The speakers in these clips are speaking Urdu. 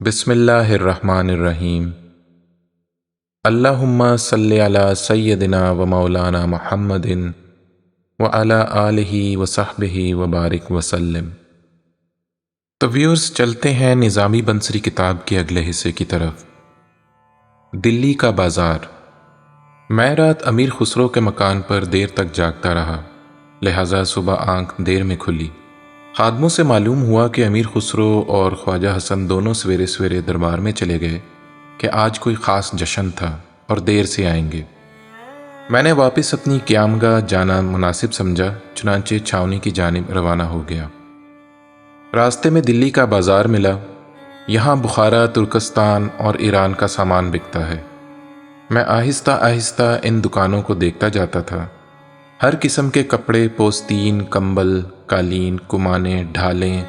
بسم اللہ الرحمن الرحیم۔ اللہم صلی علی سیدنا و مولانا محمد و علی آلہ و صحبہ و بارک وسلم۔ تو ویورز، چلتے ہیں نظامی بنصری کتاب کے اگلے حصے کی طرف۔ دلی کا بازار۔ میں رات امیر خسرو کے مکان پر دیر تک جاگتا رہا، لہٰذا صبح آنکھ دیر میں کھلی۔ خادموں سے معلوم ہوا کہ امیر خسرو اور خواجہ حسن دونوں سویرے سویرے دربار میں چلے گئے کہ آج کوئی خاص جشن تھا اور دیر سے آئیں گے۔ میں نے واپس اپنی قیامگاہ جانا مناسب سمجھا، چنانچہ چھاؤنی کی جانب روانہ ہو گیا۔ راستے میں دلی کا بازار ملا۔ یہاں بخارا، ترکستان اور ایران کا سامان بکتا ہے۔ میں آہستہ آہستہ ان دکانوں کو دیکھتا جاتا تھا۔ ہر قسم کے کپڑے، پوستین، کمبل، قالین، کمانے، ڈھالیں،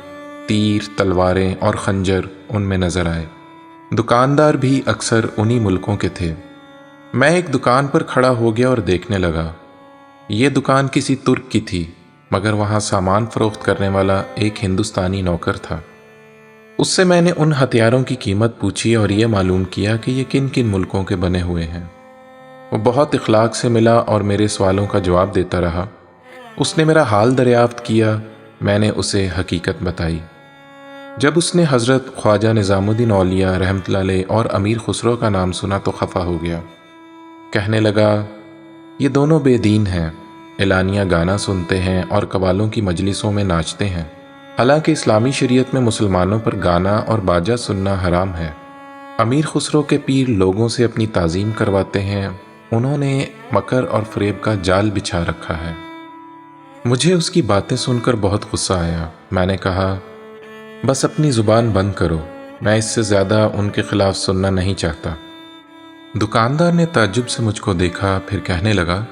تیر، تلواریں اور خنجر ان میں نظر آئے۔ دکاندار بھی اکثر انہی ملکوں کے تھے۔ میں ایک دکان پر کھڑا ہو گیا اور دیکھنے لگا۔ یہ دکان کسی ترک کی تھی، مگر وہاں سامان فروخت کرنے والا ایک ہندوستانی نوکر تھا۔ اس سے میں نے ان ہتھیاروں کی قیمت پوچھی اور یہ معلوم کیا کہ یہ کن کن ملکوں کے بنے ہوئے ہیں۔ وہ بہت اخلاق سے ملا اور میرے سوالوں کا جواب دیتا رہا۔ اس نے میرا حال دریافت کیا۔ میں نے اسے حقیقت بتائی۔ جب اس نے حضرت خواجہ نظام الدین اولیاء رحمۃ اللہ علیہ اور امیر خسرو کا نام سنا تو خفا ہو گیا۔ کہنے لگا، یہ دونوں بے دین ہیں، اعلانیہ گانا سنتے ہیں اور قوالوں کی مجلسوں میں ناچتے ہیں، حالانکہ اسلامی شریعت میں مسلمانوں پر گانا اور باجا سننا حرام ہے۔ امیر خسرو کے پیر لوگوں سے اپنی تعظیم کرواتے ہیں۔ انہوں نے مکر اور فریب کا جال بچھا رکھا ہے۔ مجھے اس کی باتیں سن کر بہت غصہ آیا۔ میں نے کہا، بس اپنی زبان بند کرو، میں اس سے زیادہ ان کے خلاف سننا نہیں چاہتا۔ دکاندار نے تعجب سے مجھ کو دیکھا، پھر کہنے لگا،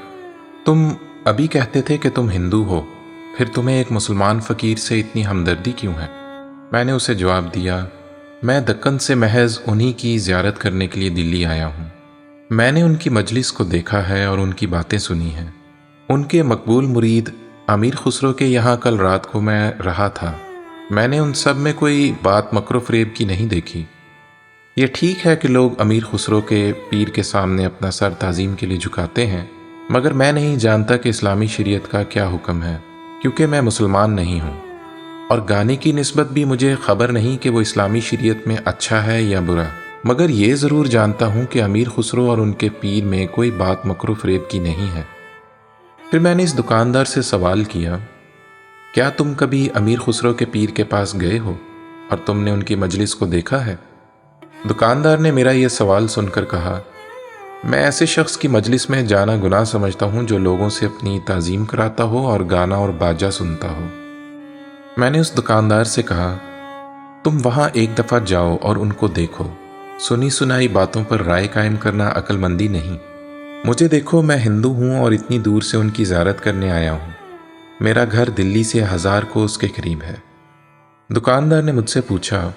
تم ابھی کہتے تھے کہ تم ہندو ہو، پھر تمہیں ایک مسلمان فقیر سے اتنی ہمدردی کیوں ہے؟ میں نے اسے جواب دیا، میں دکن سے محض انہی کی زیارت کرنے کے لیے دلی آیا ہوں۔ میں نے ان کی مجلس کو دیکھا ہے اور ان کی باتیں سنی ہیں۔ ان کے مقبول مرید امیر خسرو کے یہاں کل رات کو میں رہا تھا۔ میں نے ان سب میں کوئی بات مکر و فریب کی نہیں دیکھی۔ یہ ٹھیک ہے کہ لوگ امیر خسرو کے پیر کے سامنے اپنا سر تعظیم کے لیے جھکاتے ہیں، مگر میں نہیں جانتا کہ اسلامی شریعت کا کیا حکم ہے، کیونکہ میں مسلمان نہیں ہوں، اور گانے کی نسبت بھی مجھے خبر نہیں کہ وہ اسلامی شریعت میں اچھا ہے یا برا، مگر یہ ضرور جانتا ہوں کہ امیر خسرو اور ان کے پیر میں کوئی بات مکر و فریب کی نہیں ہے۔ پھر میں نے اس دکاندار سے سوال کیا، کیا تم کبھی امیر خسرو کے پیر کے پاس گئے ہو اور تم نے ان کی مجلس کو دیکھا ہے؟ دکاندار نے میرا یہ سوال سن کر کہا، میں ایسے شخص کی مجلس میں جانا گناہ سمجھتا ہوں جو لوگوں سے اپنی تعظیم کراتا ہو اور گانا اور باجا سنتا ہو۔ میں نے اس دکاندار سے کہا، تم وہاں ایک دفعہ جاؤ اور ان کو دیکھو۔ سنی سنائی باتوں پر رائے قائم کرنا عقل مندی نہیں۔ مجھے دیکھو، میں ہندو ہوں اور اتنی دور سے ان کی زیارت کرنے آیا ہوں۔ میرا گھر دلی سے 1000 کوس کے قریب ہے۔ دکاندار نے مجھ سے پوچھا،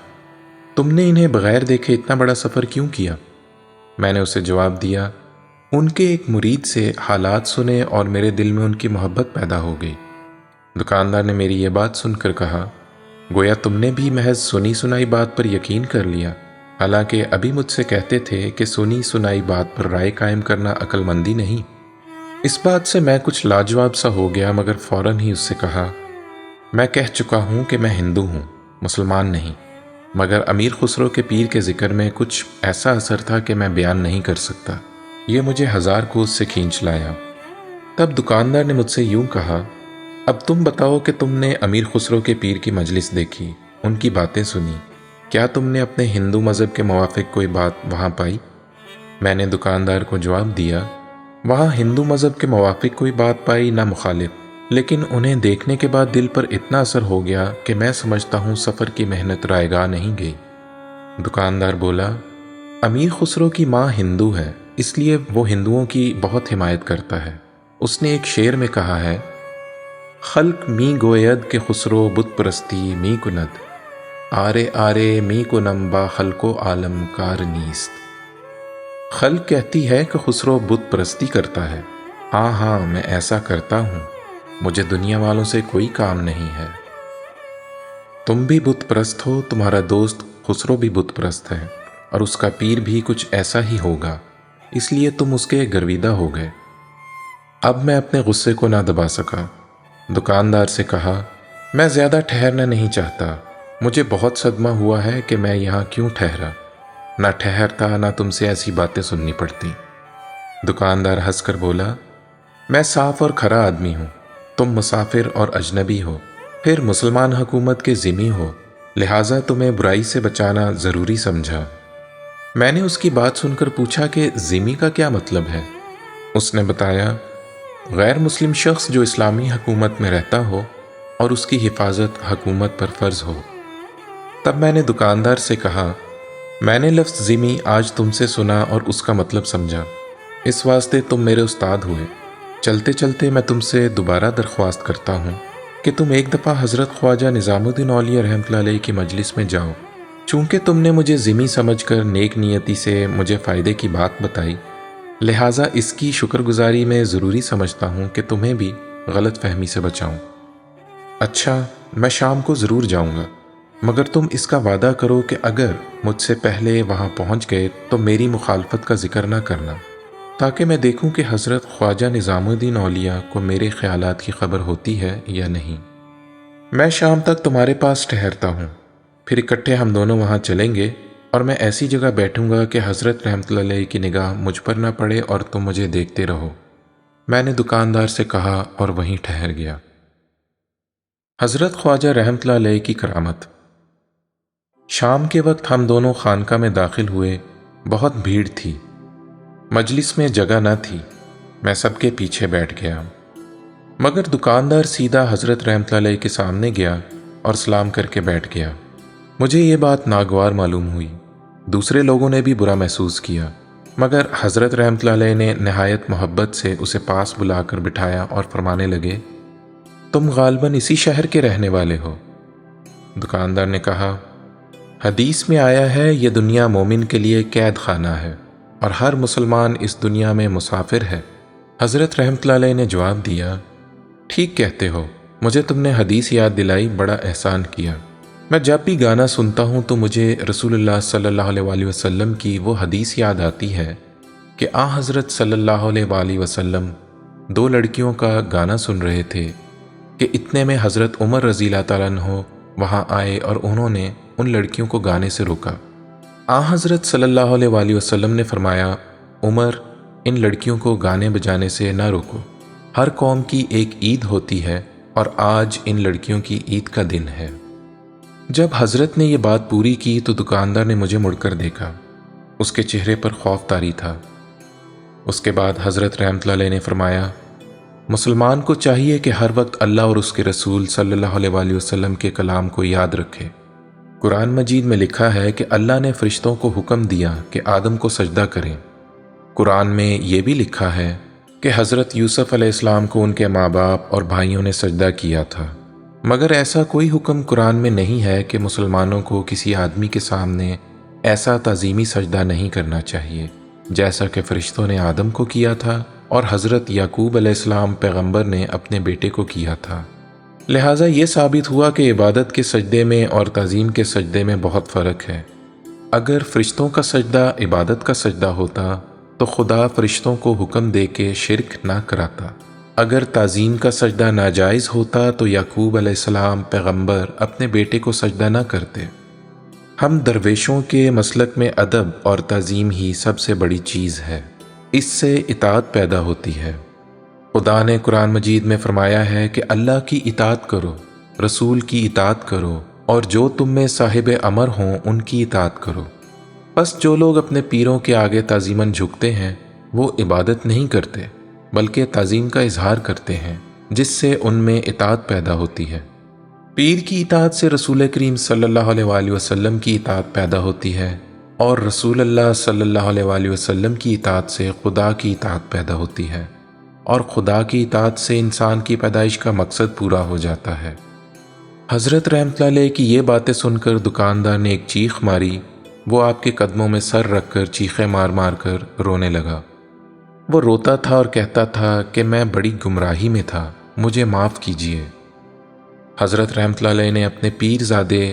تم نے انہیں بغیر دیکھے اتنا بڑا سفر کیوں کیا؟ میں نے اسے جواب دیا، ان کے ایک مرید سے حالات سنے اور میرے دل میں ان کی محبت پیدا ہو گئی۔ دکاندار نے میری یہ بات سن کر کہا، گویا تم نے بھی محض سنی سنائی بات پر یقین کر لیا، حالانکہ ابھی مجھ سے کہتے تھے کہ سنی سنائی بات پر رائے قائم کرنا عقل مندی نہیں۔ اس بات سے میں کچھ لاجواب سا ہو گیا، مگر فوراً ہی اس سے کہا، میں کہہ چکا ہوں کہ میں ہندو ہوں، مسلمان نہیں، مگر امیر خسرو کے پیر کے ذکر میں کچھ ایسا اثر تھا کہ میں بیان نہیں کر سکتا، یہ مجھے 1000 کوس سے کھینچ لایا۔ تب دکاندار نے مجھ سے یوں کہا، اب تم بتاؤ کہ تم نے امیر خسرو کے پیر کی مجلس دیکھی، ان کی باتیں سنی، کیا تم نے اپنے ہندو مذہب کے موافق کوئی بات وہاں پائی؟ میں نے دکاندار کو جواب دیا، وہاں ہندو مذہب کے موافق کوئی بات پائی نہ مخالف، لیکن انہیں دیکھنے کے بعد دل پر اتنا اثر ہو گیا کہ میں سمجھتا ہوں سفر کی محنت رائے گاہ نہیں گئی۔ دکاندار بولا، امیر خسرو کی ماں ہندو ہے، اس لیے وہ ہندوؤں کی بہت حمایت کرتا ہے۔ اس نے ایک شعر میں کہا ہے، خلق می گوید کہ خسرو بت پرستی می کند، آرے آرے می کنم با خلق و عالم کار نیست۔ خلق کہتی ہے کہ خسرو بت پرستی کرتا ہے، ہاں ہاں میں ایسا کرتا ہوں، مجھے دنیا والوں سے کوئی کام نہیں ہے۔ تم بھی بت پرست ہو، تمہارا دوست خسرو بھی بت پرست ہے اور اس کا پیر بھی کچھ ایسا ہی ہوگا، اس لیے تم اس کے گرویدہ ہو گئے۔ اب میں اپنے غصے کو نہ دبا سکا، دکاندار سے کہا، میں زیادہ ٹھہرنا نہیں چاہتا، مجھے بہت صدمہ ہوا ہے کہ میں یہاں کیوں ٹھہرا، نہ ٹھہرتا نہ تم سے ایسی باتیں سننی پڑتی۔ دکاندار ہنس کر بولا، میں صاف اور کھرا آدمی ہوں، تم مسافر اور اجنبی ہو، پھر مسلمان حکومت کے ذمہ ہو، لہٰذا تمہیں برائی سے بچانا ضروری سمجھا۔ میں نے اس کی بات سن کر پوچھا کہ ذمہ کا کیا مطلب ہے؟ اس نے بتایا، غیر مسلم شخص جو اسلامی حکومت میں رہتا ہو اور اس کی حفاظت حکومت پر فرض ہو۔ تب میں نے دکاندار سے کہا، میں نے لفظ ذمہ آج تم سے سنا اور اس کا مطلب سمجھا، اس واسطے تم میرے استاد ہوئے۔ چلتے چلتے میں تم سے دوبارہ درخواست کرتا ہوں کہ تم ایک دفعہ حضرت خواجہ نظام الدین اولیاء رحمۃ اللہ علیہ کی مجلس میں جاؤ۔ چونکہ تم نے مجھے ذمہ سمجھ کر نیک نیتی سے مجھے فائدے کی بات بتائی، لہٰذا اس کی شکر گزاری میں ضروری سمجھتا ہوں کہ تمہیں بھی غلط فہمی سے بچاؤں۔ اچھا، میں شام کو ضرور جاؤں گا، مگر تم اس کا وعدہ کرو کہ اگر مجھ سے پہلے وہاں پہنچ گئے تو میری مخالفت کا ذکر نہ کرنا، تاکہ میں دیکھوں کہ حضرت خواجہ نظام الدین اولیاء کو میرے خیالات کی خبر ہوتی ہے یا نہیں۔ میں شام تک تمہارے پاس ٹھہرتا ہوں، پھر اکٹھے ہم دونوں وہاں چلیں گے اور میں ایسی جگہ بیٹھوں گا کہ حضرت رحمۃ اللہ علیہ کی نگاہ مجھ پر نہ پڑے اور تم مجھے دیکھتے رہو۔ میں نے دکاندار سے کہا اور وہیں ٹھہر گیا۔ حضرت خواجہ رحمۃ اللہ علیہ کی کرامت۔ شام کے وقت ہم دونوں خانقاہ میں داخل ہوئے، بہت بھیڑ تھی، مجلس میں جگہ نہ تھی، میں سب کے پیچھے بیٹھ گیا، مگر دکاندار سیدھا حضرت رحمۃ اللہ علیہ کے سامنے گیا اور سلام کر کے بیٹھ گیا۔ مجھے یہ بات ناگوار معلوم ہوئی، دوسرے لوگوں نے بھی برا محسوس کیا، مگر حضرت رحمۃ اللہ علیہ نے نہایت محبت سے اسے پاس بلا کر بٹھایا اور فرمانے لگے، تم غالباً اسی شہر کے رہنے والے ہو؟ دکاندار نے کہا، حدیث میں آیا ہے یہ دنیا مومن کے لیے قید خانہ ہے اور ہر مسلمان اس دنیا میں مسافر ہے۔ حضرت رحمۃ اللہ علیہ نے جواب دیا، ٹھیک کہتے ہو، مجھے تم نے حدیث یاد دلائی، بڑا احسان کیا۔ میں جب بھی گانا سنتا ہوں تو مجھے رسول اللہ صلی اللہ علیہ وآلہ وسلم کی وہ حدیث یاد آتی ہے کہ آن حضرت صلی اللہ علیہ وآلہ وسلم دو لڑکیوں کا گانا سن رہے تھے کہ اتنے میں حضرت عمر رضی اللہ تعالیٰ عنہ وہاں آئے اور انہوں نے ان لڑکیوں کو گانے سے روکا۔ آن حضرت صلی اللہ علیہ وآلہ وسلم نے فرمایا، عمر، ان لڑکیوں کو گانے بجانے سے نہ روکو، ہر قوم کی ایک عید ہوتی ہے اور آج ان لڑکیوں کی عید کا دن ہے۔ جب حضرت نے یہ بات پوری کی تو دکاندار نے مجھے مڑ کر دیکھا، اس کے چہرے پر خوف طاری تھا۔ اس کے بعد حضرت رحمۃ اللہ علیہ نے فرمایا، مسلمان کو چاہیے کہ ہر وقت اللہ اور اس کے رسول صلی اللہ علیہ وآلہ وسلم کے کلام کو یاد رکھے۔ قرآن مجید میں لکھا ہے کہ اللہ نے فرشتوں کو حکم دیا کہ آدم کو سجدہ کریں۔ قرآن میں یہ بھی لکھا ہے کہ حضرت یوسف علیہ السلام کو ان کے ماں باپ اور بھائیوں نے سجدہ کیا تھا، مگر ایسا کوئی حکم قرآن میں نہیں ہے کہ مسلمانوں کو کسی آدمی کے سامنے ایسا تعظیمی سجدہ نہیں کرنا چاہیے جیسا کہ فرشتوں نے آدم کو کیا تھا اور حضرت یعقوب علیہ السلام پیغمبر نے اپنے بیٹے کو کیا تھا۔ لہٰذا یہ ثابت ہوا کہ عبادت کے سجدے میں اور تعظیم کے سجدے میں بہت فرق ہے۔ اگر فرشتوں کا سجدہ عبادت کا سجدہ ہوتا تو خدا فرشتوں کو حکم دے کے شرک نہ کراتا۔ اگر تعظیم کا سجدہ ناجائز ہوتا تو یعقوب علیہ السلام پیغمبر اپنے بیٹے کو سجدہ نہ کرتے۔ ہم درویشوں کے مسلک میں ادب اور تعظیم ہی سب سے بڑی چیز ہے، اس سے اطاعت پیدا ہوتی ہے۔ خدا نے قرآن مجید میں فرمایا ہے کہ اللہ کی اطاعت کرو، رسول کی اطاعت کرو اور جو تم میں صاحب امر ہوں ان کی اطاعت کرو۔ بس جو لوگ اپنے پیروں کے آگے تعظیماً جھکتے ہیں وہ عبادت نہیں کرتے بلکہ تعظیم کا اظہار کرتے ہیں، جس سے ان میں اطاعت پیدا ہوتی ہے۔ پیر کی اطاعت سے رسول کریم صلی اللہ علیہ وآلہ وسلم کی اطاعت پیدا ہوتی ہے اور رسول اللہ صلی اللہ علیہ وآلہ وسلم کی اطاعت سے خدا کی اطاعت پیدا ہوتی ہے، اور خدا کی اطاعت سے انسان کی پیدائش کا مقصد پورا ہو جاتا ہے۔ حضرت رحمۃ اللہ علیہ کی یہ باتیں سن کر دکاندار نے ایک چیخ ماری، وہ آپ کے قدموں میں سر رکھ کر چیخیں مار مار کر رونے لگا۔ وہ روتا تھا اور کہتا تھا کہ میں بڑی گمراہی میں تھا، مجھے معاف کیجیے۔ حضرت رحمۃ اللہ علیہ نے اپنے پیر زادے